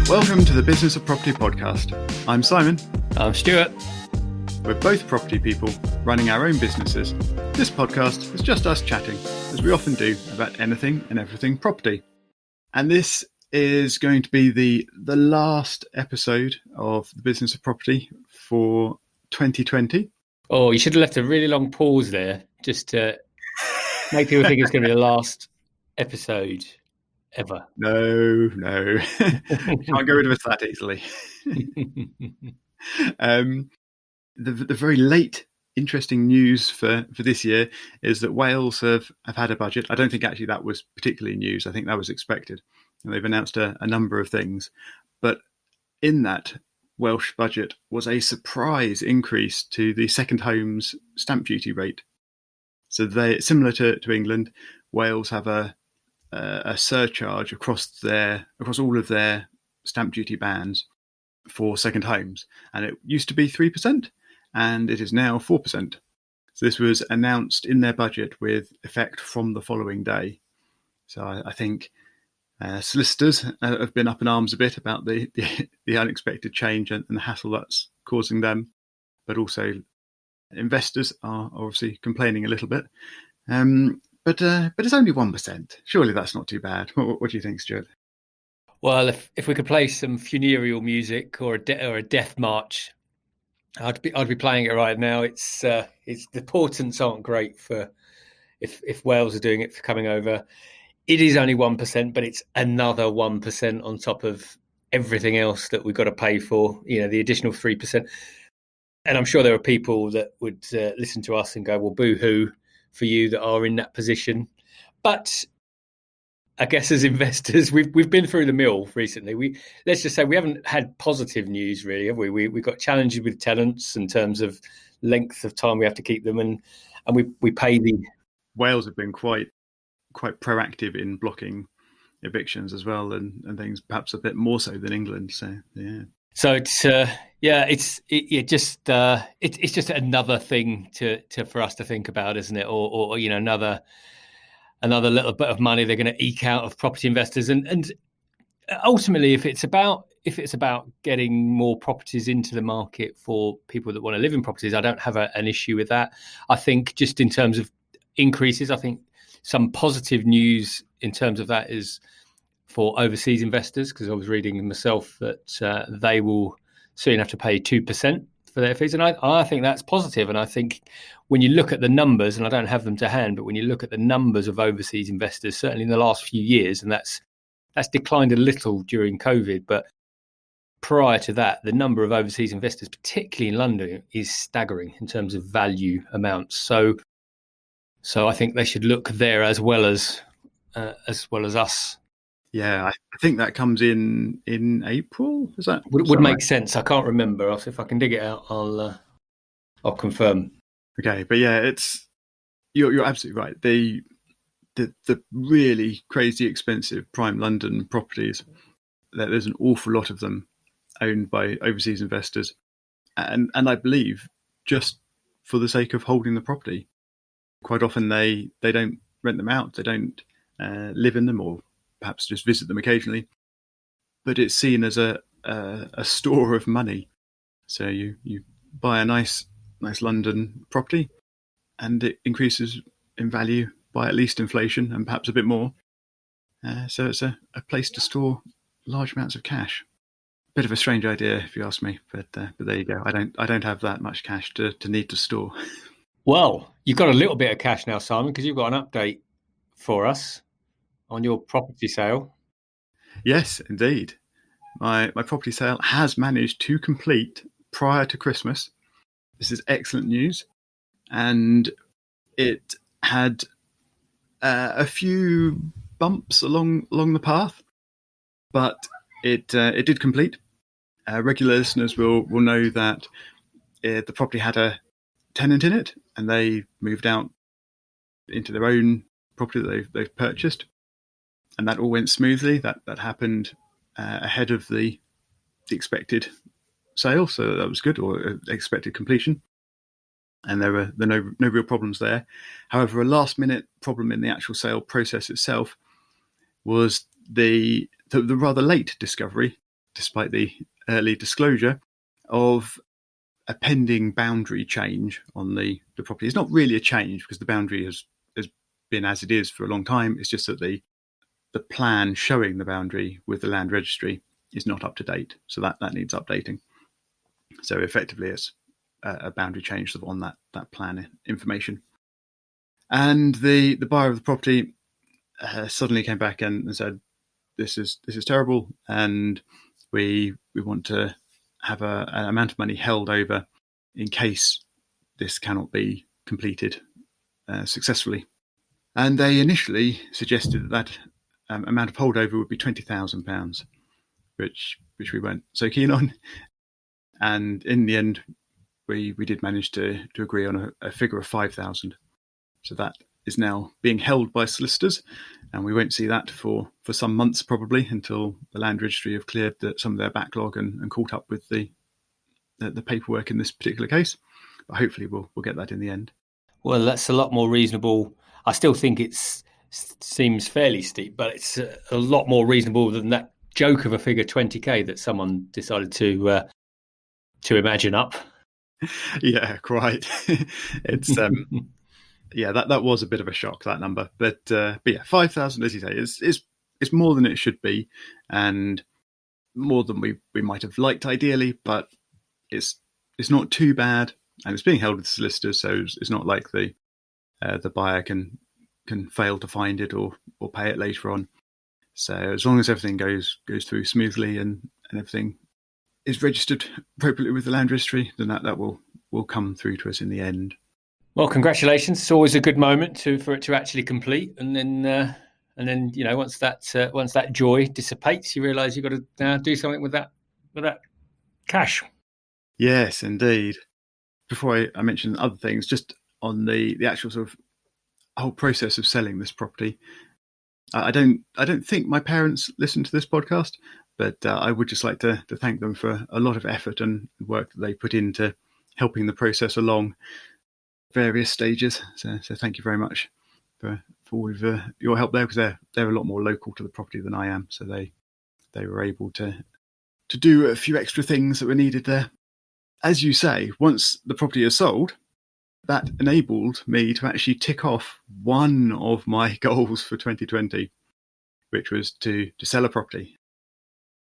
Welcome to the Business of Property podcast. I'm Simon. I'm Stuart. We're both property people running our own businesses. This podcast is just us chatting, as we often do, about anything and everything property. And this is going to be the last episode of the Business of Property for 2020. Oh, you should have left a really long pause there just to make people think it's going to be the last episode ever. No. Can't get rid of us that easily. The very late interesting news for this year is that Wales have had a budget. I don't think actually that was particularly news. I think that was expected. And they've announced a number of things. But in that Welsh budget was a surprise increase to the second home's stamp duty rate. So they, similar to England, Wales have a surcharge across all of their stamp duty bands for second homes, and it used to be 3%, and it is now 4%. So this was announced in their budget with effect from the following day. So I think solicitors have been up in arms a bit about the unexpected change and the hassle that's causing them, but also investors are obviously complaining a little bit. But it's only 1%. Surely that's not too bad. What do you think, Stuart? Well, if we could play some funereal music or a death march, I'd be playing it right now. It's the portents aren't great for if Wales are doing it for coming over. It is only 1%, but it's another 1% on top of everything else that we've got to pay for. You know, the additional 3%. And I'm sure there are people that would listen to us and go, "Well, boo-hoo for you that are in that position." But I guess as investors, we've been through the mill recently. Let's just say we haven't had positive news, really, have we? We got challenges with tenants in terms of length of time we have to keep them, and we pay the. Wales have been quite proactive in blocking evictions as well, and things perhaps a bit more so than England. So yeah. So it's just another thing for us to think about, isn't it? Or you know, another little bit of money they're going to eke out of property investors, and ultimately, if it's about getting more properties into the market for people that want to live in properties, I don't have an issue with that. I think just in terms of increases, I think some positive news in terms of that is for overseas investors, because I was reading myself that they will soon have to pay 2% for their fees. And I think that's positive. And I think when you look at the numbers, and I don't have them to hand, but when you look at the numbers of overseas investors, certainly in the last few years, and that's declined a little during COVID, but prior to that, the number of overseas investors, particularly in London, is staggering in terms of value amounts. So I think they should look there as well as us. Yeah, I think that comes in April. Is that would make sense? I can't remember. If I can dig it out, I'll confirm. Okay, but yeah, you're absolutely right. The really crazy expensive prime London properties, there's an awful lot of them owned by overseas investors, and I believe just for the sake of holding the property. Quite often they don't rent them out. They don't live in them, or perhaps just visit them occasionally, but it's seen as a store of money. So you buy a nice London property, and it increases in value by at least inflation and perhaps a bit more. So it's a place to store large amounts of cash. Bit of a strange idea, if you ask me, but there you go. I don't have that much cash to need to store. Well, you've got a little bit of cash now, Simon, because you've got an update for us on your property sale. Yes, indeed. My property sale has managed to complete prior to Christmas. This is excellent news. And it had a few bumps along the path, but it did complete. Regular listeners will know that the property had a tenant in it, and they moved out into their own property that they've purchased. And that all went smoothly. That happened ahead of the expected sale, so that was good, or expected completion. And there were no real problems there. However, a last-minute problem in the actual sale process itself was the rather late discovery despite the early disclosure, of a pending boundary change on the property. It's not really a change because the boundary has been as it is for a long time. It's just that the plan showing the boundary with the land registry is not up to date. So that needs updating. So effectively it's a boundary change on that plan information. And the buyer of the property suddenly came back and said, this is terrible, and we want to have an amount of money held over in case this cannot be completed successfully. And they initially suggested that amount of holdover would be £20,000, which we weren't so keen on. And in the end, we did manage to agree on a figure of 5,000. So that is now being held by solicitors, and we won't see that for some months probably, until the land registry have cleared some of their backlog and caught up with the paperwork in this particular case. But hopefully we'll get that in the end. Well, that's a lot more reasonable. I still think it seems fairly steep, but it's a lot more reasonable than that joke of a figure 20k that someone decided to imagine up. Yeah, quite. It's yeah, that was a bit of a shock, that number. But yeah, 5,000, as you say, is more than it should be, and more than we might have liked ideally. But it's not too bad, and it's being held with solicitors, so it's not like the buyer can fail to find it or pay it later on. So as long as everything goes through smoothly and everything is registered appropriately with the land registry, then that will come through to us in the end. Well, congratulations! It's always a good moment for it to actually complete, and then once that joy dissipates, you realise you've got to do something with that cash. Yes, indeed. Before I mention other things, just on the actual sort of whole process of selling this property, I don't think my parents listen to this podcast, but I would just like to thank them for a lot of effort and work that they put into helping the process along various stages. So thank you very much for all of your help there, because they're a lot more local to the property than I am. So they were able to do a few extra things that were needed there. As you say, once the property is sold, that enabled me to actually tick off one of my goals for 2020, which was to sell a property.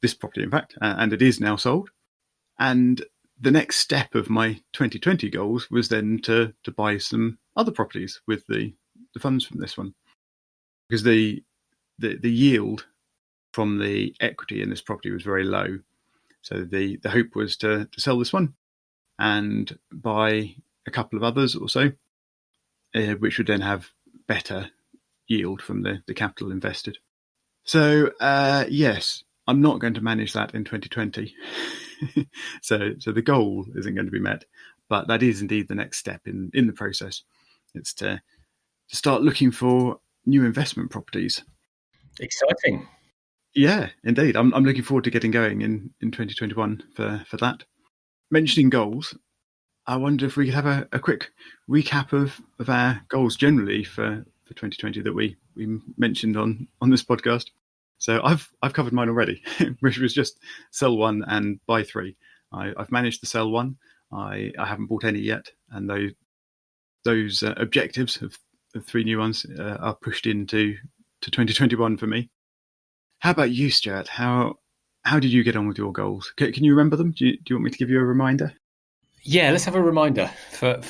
This property, in fact, and it is now sold. And the next step of my 2020 goals was then to buy some other properties with the funds from this one, because the yield from the equity in this property was very low. So the hope was to sell this one and buy a couple of others or so, which would then have better yield from the capital invested. So yes, I'm not going to manage that in 2020. So the goal isn't going to be met, but that is indeed the next step in the process. It's to start looking for new investment properties. Exciting. Yeah, indeed. I'm looking forward to getting going in 2021 for that. Mentioning goals, I wonder if we could have a quick recap of our goals generally for 2020 that we mentioned on this podcast. So I've covered mine already, which was just sell one and buy three. I've managed to sell one. I haven't bought any yet, and those objectives of three new ones are pushed into 2021 for me. How about you, Stuart? How did you get on with your goals? Can you remember them? Do you want me to give you a reminder? Yeah, let's have a reminder for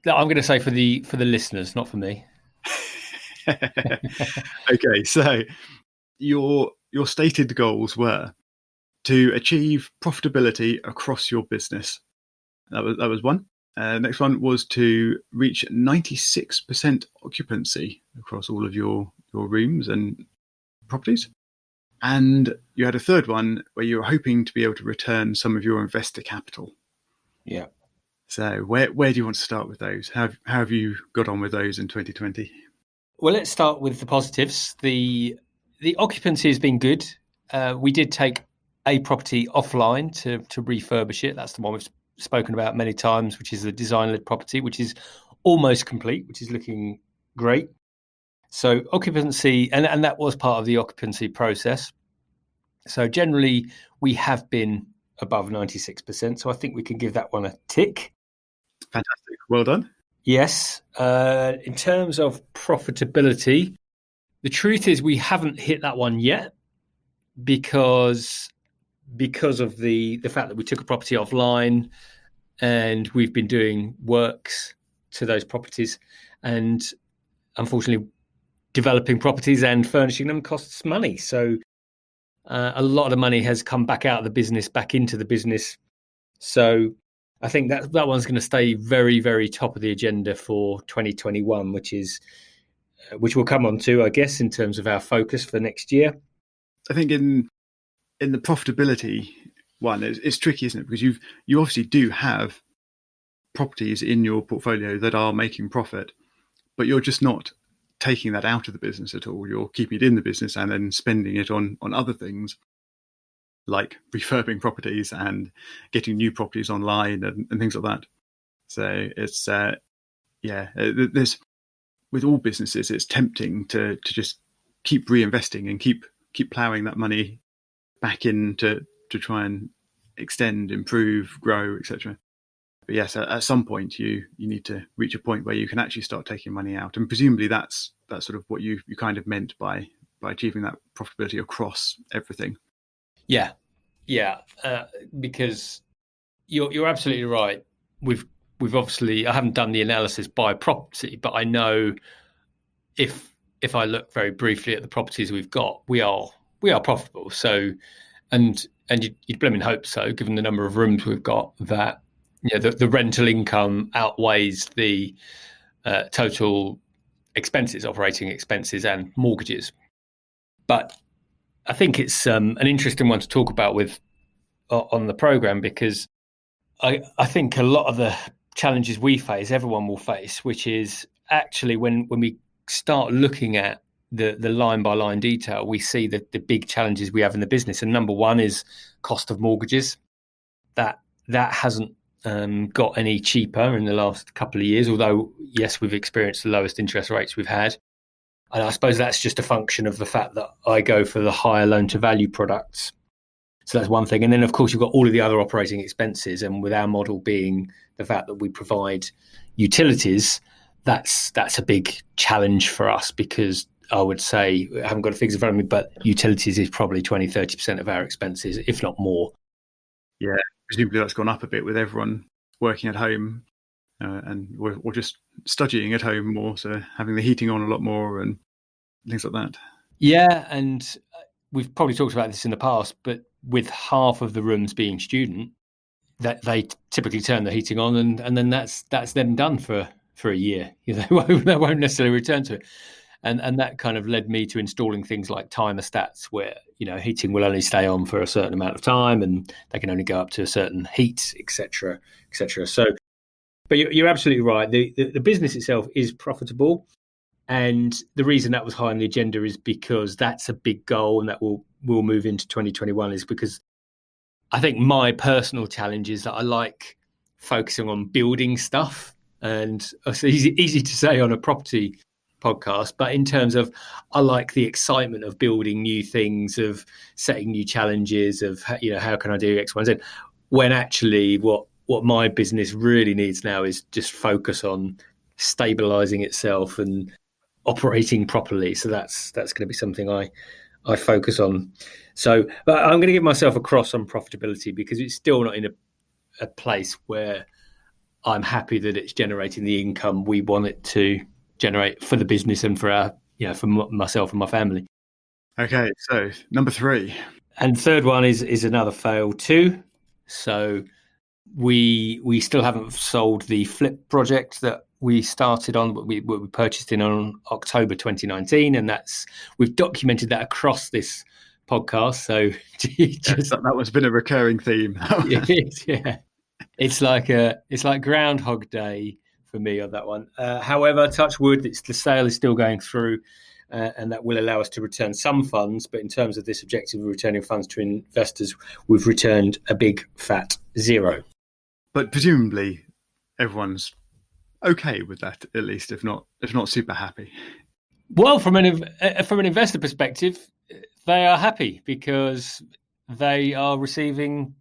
I'm going to say for the listeners, not for me. Okay, so your stated goals were to achieve profitability across your business. That was one. Next one was to reach 96% occupancy across all of your rooms and properties. And you had a third one where you were hoping to be able to return some of your investor capital. Yeah. So where do you want to start with those? How have you got on with those in 2020? Well, let's start with the positives. The occupancy has been good. We did take a property offline to refurbish it. That's the one we've spoken about many times, which is the design-led property, which is almost complete, which is looking great. So occupancy, and that was part of the occupancy process. So generally, we have been above 96%. So I think we can give that one a tick. Fantastic. Well done. Yes. In terms of profitability, the truth is we haven't hit that one yet because of the fact that we took a property offline and we've been doing works to those properties, and unfortunately developing properties and furnishing them costs money. So a lot of money has come back out of the business, back into the business. So I think that one's going to stay very, very top of the agenda for 2021, which we'll come on to, I guess, in terms of our focus for next year. I think in the profitability one, it's tricky, isn't it? Because you obviously do have properties in your portfolio that are making profit, but you're just not taking that out of the business at all. You're keeping it in the business and then spending it on other things like refurbing properties and getting new properties online and things like that. So it's there's, with all businesses, it's tempting to just keep reinvesting and keep ploughing that money back in to try and extend, improve, grow, etc. But yes, at some point you need to reach a point where you can actually start taking money out, and presumably that's sort of what you kind of meant by achieving that profitability across everything. Yeah, because you're absolutely right. We've obviously, I haven't done the analysis by property, but I know if I look very briefly at the properties we've got, we are profitable. So, and you'd blooming hope so, given the number of rooms we've got, that the rental income outweighs the total expenses, operating expenses and mortgages. But I think it's an interesting one to talk about on the program, because I think a lot of the challenges we face, everyone will face, which is actually when we start looking at the line by line detail, we see that the big challenges we have in the business. And number one is cost of mortgages. That hasn't got any cheaper in the last couple of years, although yes, we've experienced the lowest interest rates we've had. And I suppose that's just a function of the fact that I go for the higher loan to value products. So that's one thing. And then, of course, you've got all of the other operating expenses. And with our model being the fact that we provide utilities, that's a big challenge for us, because I would say, I haven't got the figures in front of me, but utilities is probably 20, 30% of our expenses, if not more. Yeah, presumably that's gone up a bit with everyone working at home or just studying at home more, so having the heating on a lot more and things like that. Yeah, and we've probably talked about this in the past, but with half of the rooms being student, that they typically turn the heating on, and then that's them done for a year. They won't necessarily return to it. And that kind of led me to installing things like thermostats, where heating will only stay on for a certain amount of time, and they can only go up to a certain heat, etc., etc. So, but you're absolutely right. The business itself is profitable, and the reason that was high on the agenda is because that's a big goal, and that will move into 2021. Is because I think my personal challenge is that I like focusing on building stuff, and it's easy to say on a property podcast, but in terms of, I like the excitement of building new things, of setting new challenges, of how can I do X, Y, and Z, when actually what my business really needs now is just focus on stabilizing itself and operating properly. So that's going to be something I focus on. So, but I'm going to give myself a cross on profitability, because it's still not in a place where I'm happy that it's generating the income we want it to generate for the business and for for myself and my family. Okay, so number 3. And third one is another fail too. So we still haven't sold the flip project that we started on, what we purchased on October 2019, and we've documented that across this podcast. So that was been a recurring theme. Yeah, it's like Groundhog Day for me on that one. However, touch wood, the sale is still going through, and that will allow us to return some funds. But in terms of this objective of returning funds to investors, we've returned a big fat 0. But presumably, everyone's okay with that, at least, if not super happy. Well, from an investor perspective, they are happy because they are receiving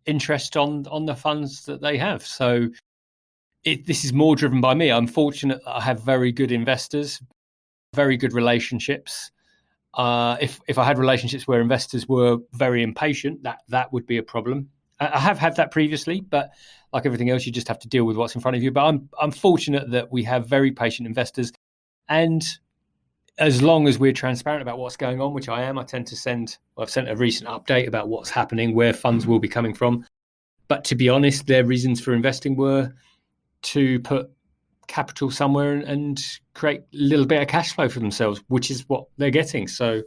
interest on the funds that they have. So this is more driven by me. I'm fortunate that I have very good investors, very good relationships. If I had relationships where investors were very impatient, that would be a problem. I have had that previously, but like everything else, you just have to deal with what's in front of you. But I'm fortunate that we have very patient investors, and as long as we're transparent about what's going on, which I am, I've sent a recent update about what's happening, where funds will be coming from. But to be honest, their reasons for investing were to put capital somewhere and create a little bit of cash flow for themselves, which is what they're getting. So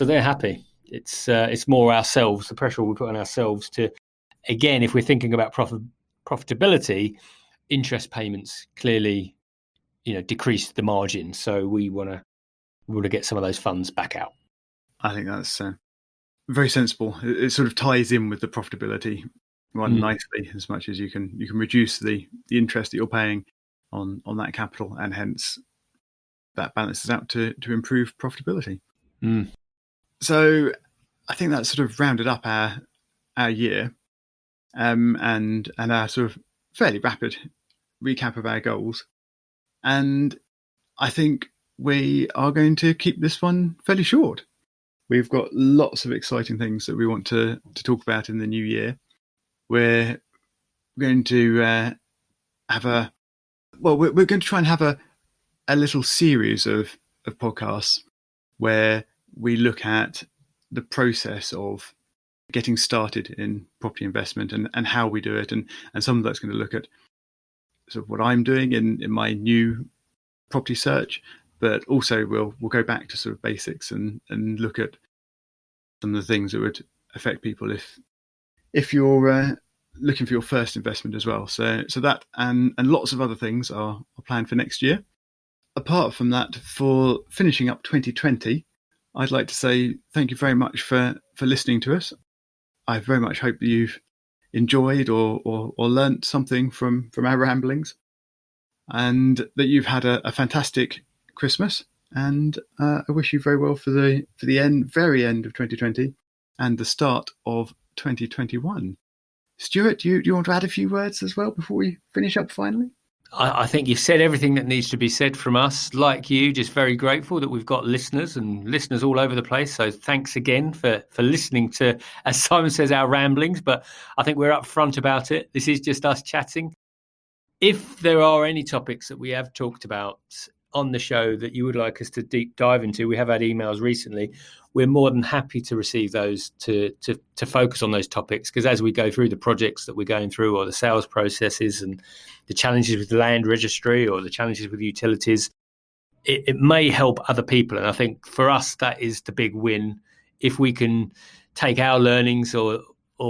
they're happy. It's more ourselves, the pressure we put on ourselves to, again, if we're thinking about profitability, interest payments clearly, decrease the margin. So we want to get some of those funds back out. I think that's very sensible. It sort of ties in with the profitability one nicely, as much as you can reduce the interest that you're paying on that capital, and hence that balances out to improve profitability. So I think that sort of rounded up our year, and our sort of fairly rapid recap of our goals. And I think we are going to keep this one fairly short. We've got lots of exciting things that we want to talk about in the new year. We're going to we're going to try and have a little series of podcasts where we look at the process of getting started in property investment and how we do it. And some of that's going to look at sort of what I'm doing in my new property search, but also we'll go back to sort of basics and look at some of the things that would affect people if you're looking for your first investment as well. So that and lots of other things are planned for next year. Apart from that, for finishing up 2020, I'd like to say thank you very much for listening to us. I very much hope that you've enjoyed or learnt something from our ramblings, and that you've had a fantastic Christmas. And I wish you very well for the very end of 2020 and the start of 2021. Stuart, do you want to add a few words as well before we finish up finally? I think you've said everything that needs to be said from us. Like you, just very grateful that we've got listeners all over the place. So thanks again for listening to, as Simon says, our ramblings. But I think we're upfront about it. This is just us chatting. If there are any topics that we have talked about on the show that you would like us to deep dive into, we have had emails recently. We're more than happy to receive those to focus on those topics, because as we go through the projects that we're going through, or the sales processes and the challenges with the land registry or the challenges with utilities, it may help other people. And I think for us, that is the big win. If we can take our learnings or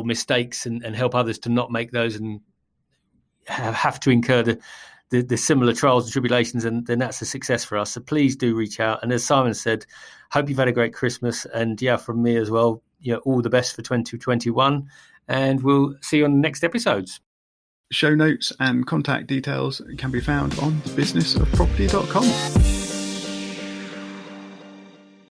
mistakes and help others to not make those and have to incur the similar trials and tribulations, and then that's a success for us. So please do reach out. And as Simon said, hope you've had a great Christmas. And from me as well, all the best for 2021. And we'll see you on the next episodes. Show notes and contact details can be found on thebusinessofproperty.com.